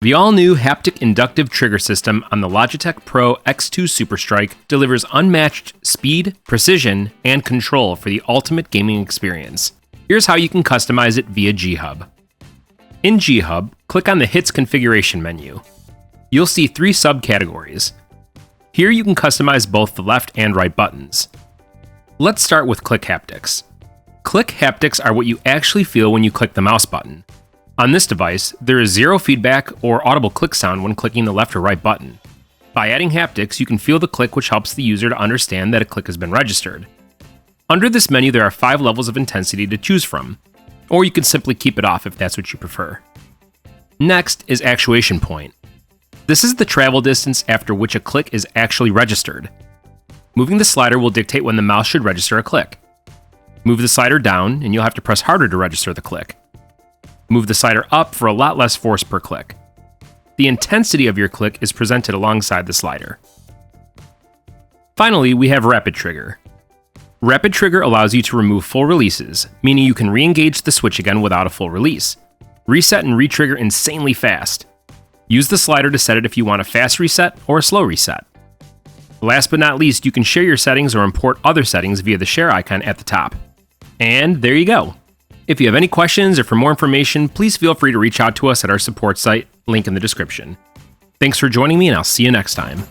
The all-new Haptic Inductive Trigger System on the Logitech PRO X2 Superstrike delivers unmatched speed, precision, and control for the ultimate gaming experience. Here's how you can customize it via G-Hub. In G-Hub, click on the Hits configuration menu. You'll see 3 subcategories. Here you can customize both the left and right buttons. Let's start with click haptics. Click haptics are what you actually feel when you click the mouse button. On this device, there is zero feedback or audible click sound when clicking the left or right button. By adding haptics, you can feel the click, which helps the user to understand that a click has been registered. Under this menu, there are 5 levels of intensity to choose from, or you can simply keep it off if that's what you prefer. Next is actuation point. This is the travel distance after which a click is actually registered. Moving the slider will dictate when the mouse should register a click. Move the slider down, and you'll have to press harder to register the click. Move the slider up for a lot less force per click. The intensity of your click is presented alongside the slider. Finally, we have Rapid Trigger. Rapid Trigger allows you to remove full releases, meaning you can re-engage the switch again without a full release. Reset and re-trigger insanely fast. Use the slider to set it if you want a fast reset or a slow reset. Last but not least, you can share your settings or import other settings via the share icon at the top. And there you go. If you have any questions or for more information, please feel free to reach out to us at our support site, link in the description. Thanks for joining me, and I'll see you next time.